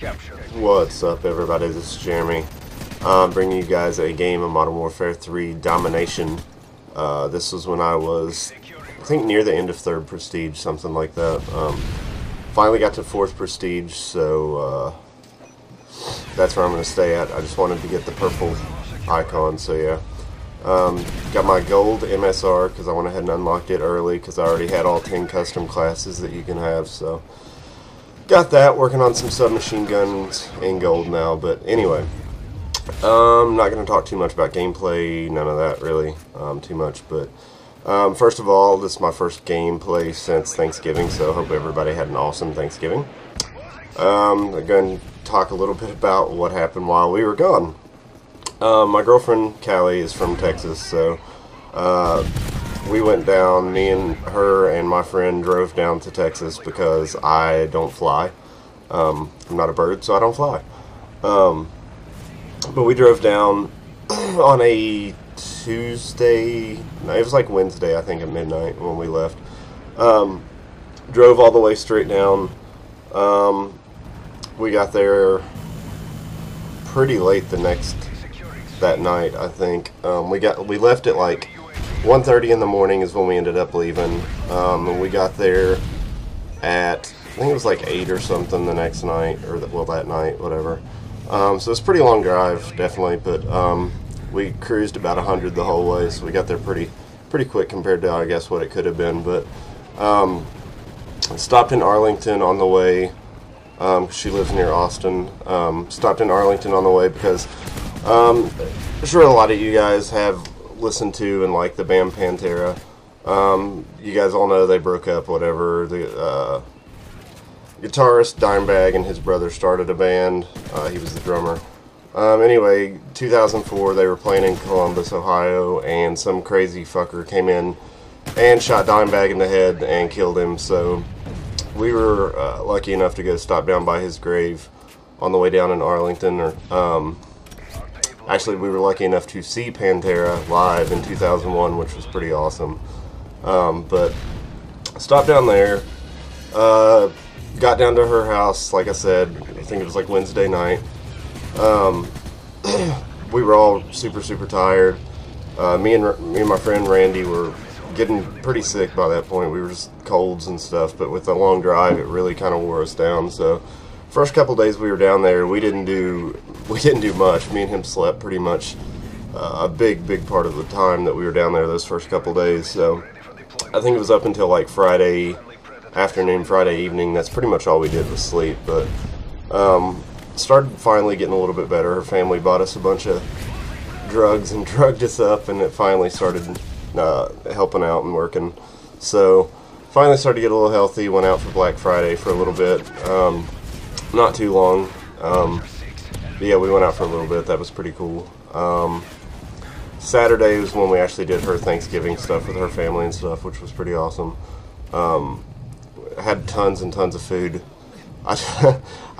What's up, everybody? This is Jeremy. I'm bringing you guys a game of Modern Warfare 3 Domination. This was when I was, I think, near the end of 3rd Prestige, something like that. Finally got to 4th Prestige, so that's where I'm going to stay at. I just wanted to get the purple icon, so yeah. Got my gold MSR because I went ahead and unlocked it early because I already had all 10 custom classes that you can have, so got that. Working on some submachine guns in gold now, but anyway, I'm not going to talk too much about gameplay, none of that really, too much, but first of all, this is my first gameplay since Thanksgiving, so I hope everybody had an awesome Thanksgiving. I'm going to talk a little bit about what happened while we were gone. My girlfriend, Callie, is from Texas, so we went down, me and her and my friend drove down to Texas because I don't fly. I'm not a bird, so I don't fly. But we drove down on a Tuesday, no, it was like Wednesday, I think, at midnight when we left. Drove all the way straight down. We got there pretty late that night, I think. We left at like 1:30 in the morning is when we ended up leaving, and we got there at, I think it was like 8 or something the next night, or that night, whatever. So it's a pretty long drive, definitely, but we cruised about 100 the whole way, so we got there pretty quick compared to, I guess, what it could have been. But stopped in Arlington on the way. She lives near Austin. Stopped in Arlington on the way because I'm sure a lot of you guys have listened to and like the band Pantera. You guys all know they broke up, whatever. The guitarist Dimebag and his brother started a band. He was the drummer. Anyway, 2004, they were playing in Columbus, Ohio, and some crazy fucker came in and shot Dimebag in the head and killed him. So we were lucky enough to go stop down by his grave on the way down in Arlington. Actually, we were lucky enough to see Pantera live in 2001, which was pretty awesome. But stopped down there, got down to her house, like I said, I think it was like Wednesday night. We were all super tired. Me and my friend Randy were getting pretty sick by that point. We were just colds and stuff, but with the long drive, it really kind of wore us down. So first couple days we were down there, we didn't do much. Me and him slept pretty much a big part of the time that we were down there those first couple days. So I think it was up until like Friday afternoon, Friday evening. That's pretty much all we did was sleep. But started finally getting a little bit better. Her family bought us a bunch of drugs and drugged us up, and it finally started helping out and working. So finally started to get a little healthy. Went out for Black Friday for a little bit. Not too long. But yeah, we went out for a little bit. That was pretty cool. Saturday was when we actually did her Thanksgiving stuff with her family and stuff, which was pretty awesome. Had tons and tons of food. I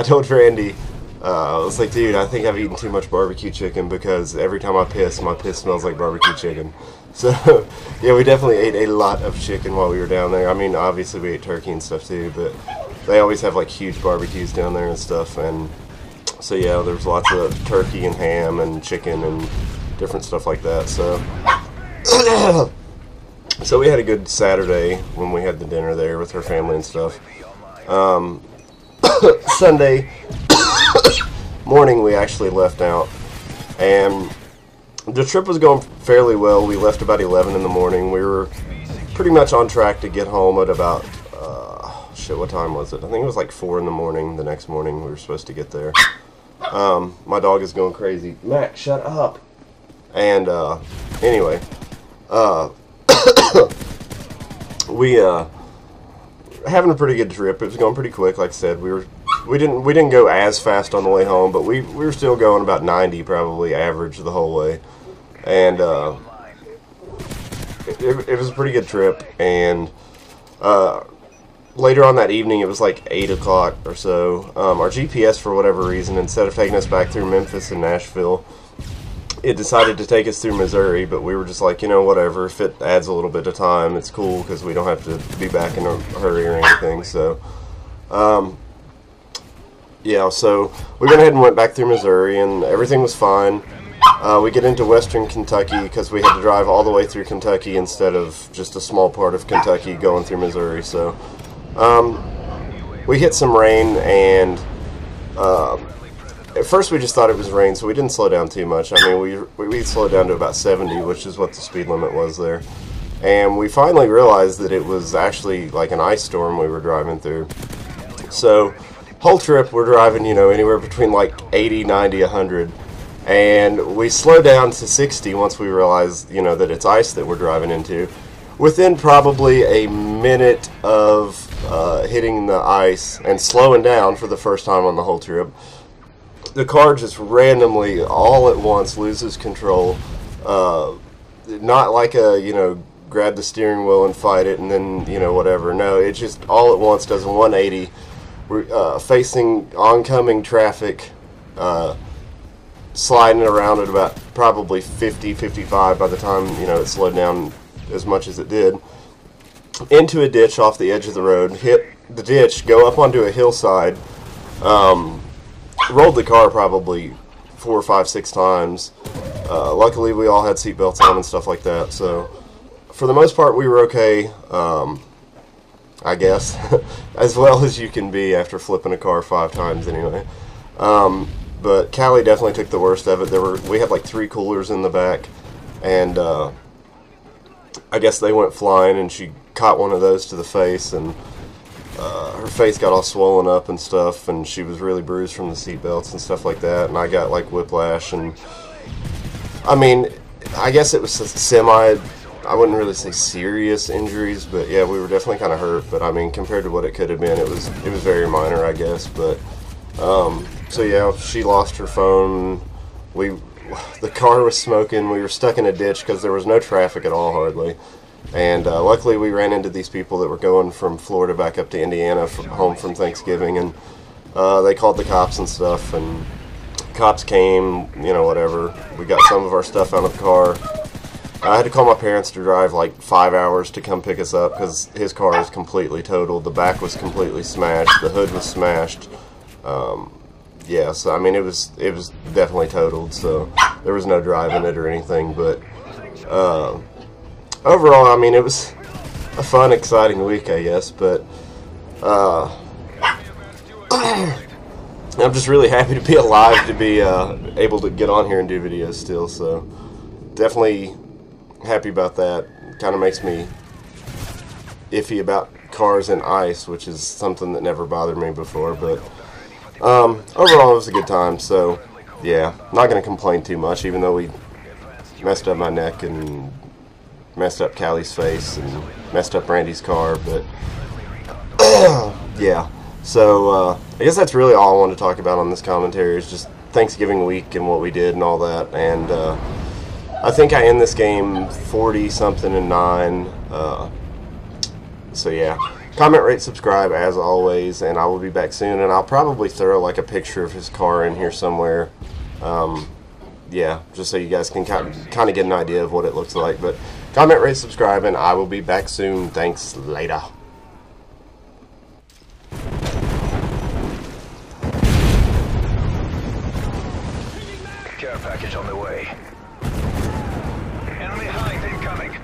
told Randy, I was like, dude, I think I've eaten too much barbecue chicken because every time I piss, my piss smells like barbecue chicken. So yeah, we definitely ate a lot of chicken while we were down there. I mean, obviously we ate turkey and stuff too, but they always have like huge barbecues down there and stuff. And so yeah, there's lots of turkey and ham and chicken and different stuff like that. So so we had a good Saturday when we had the dinner there with her family and stuff. Sunday morning we actually left out, and the trip was going fairly well. We left about 11 in the morning. We were pretty much on track to get home at about what time was it? I think it was like 4 in the morning the next morning we were supposed to get there. My dog is going crazy. Max, shut up. And anyway, we having a pretty good trip. It was going pretty quick. Like I said, we didn't go as fast on the way home, but we were still going about 90 probably average the whole way. And it was a pretty good trip. And later on that evening, it was like 8 o'clock or so. Our GPS, for whatever reason, instead of taking us back through Memphis and Nashville, it decided to take us through Missouri. But we were just like, you know, whatever. If it adds a little bit of time, it's cool because we don't have to be back in a hurry or anything. So yeah, so we went ahead and went back through Missouri, and everything was fine. We get into western Kentucky because we had to drive all the way through Kentucky instead of just a small part of Kentucky going through Missouri. So we hit some rain, and at first we just thought it was rain, so we didn't slow down too much. I mean, we slowed down to about 70, which is what the speed limit was there. And we finally realized that it was actually like an ice storm we were driving through. So whole trip we're driving, you know, anywhere between like 80, 90, 100. And we slow down to 60 once we realize, you know, that it's ice that we're driving into. Within probably a minute of hitting the ice and slowing down for the first time on the whole trip, the car just randomly, all at once, loses control. Not like a, you know, grab the steering wheel and fight it and then, you know, whatever. No, it just all at once does a 180. We're facing oncoming traffic, sliding around at about probably 50, 55 by the time, you know, it slowed down as much as it did, into a ditch off the edge of the road, hit the ditch, go up onto a hillside, rolled the car probably 4, 5, 6 times. Luckily we all had seatbelts on and stuff like that, so for the most part we were okay, I guess, as well as you can be after flipping a car 5 times anyway. But Callie definitely took the worst of it. We had like 3 coolers in the back, and I guess they went flying, and she caught one of those to the face, and her face got all swollen up and stuff, and she was really bruised from the seatbelts and stuff like that, and I got like whiplash, and I mean, I guess it was I wouldn't really say serious injuries, but yeah, we were definitely kind of hurt, but I mean, compared to what it could have been, it was very minor, I guess, but so yeah, she lost her phone. The car was smoking. We were stuck in a ditch because there was no traffic at all, hardly. And luckily, we ran into these people that were going from Florida back up to Indiana home from Thanksgiving, and they called the cops and stuff. And cops came, you know, whatever. We got some of our stuff out of the car. I had to call my parents to drive like 5 hours to come pick us up because his car is completely totaled. The back was completely smashed. The hood was smashed. Yeah, so I mean, it was definitely totaled, so there was no driving it or anything, but overall, I mean, it was a fun, exciting week, I guess, but I'm just really happy to be alive, to be able to get on here and do videos still, so definitely happy about that. Kind of makes me iffy about cars and ice, which is something that never bothered me before, but overall it was a good time, so yeah, not going to complain too much, even though we messed up my neck and messed up Callie's face and messed up Randy's car, but yeah, so I guess that's really all I wanted to talk about on this commentary, is just Thanksgiving week and what we did and all that, and I think I end this game 40-something and 9, so yeah. Comment, rate, subscribe as always, and I will be back soon, and I'll probably throw like a picture of his car in here somewhere. Yeah, just so you guys can kind of get an idea of what it looks like. But comment, rate, subscribe, and I will be back soon. Thanks, later. Care package on the way. Enemy hive incoming.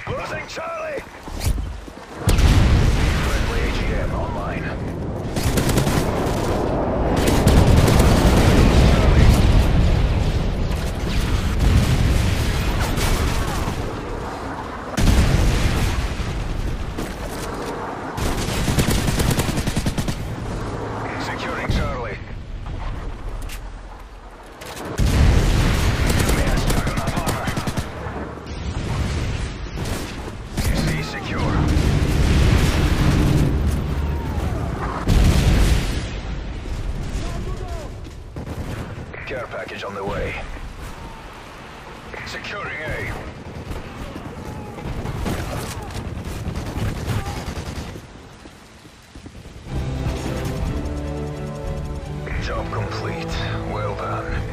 Losing Charlie! Friendly AGM online. Securing Charlie. Enemy has taken up armor. Secure. Care package on the way. Securing A. complete. Well done.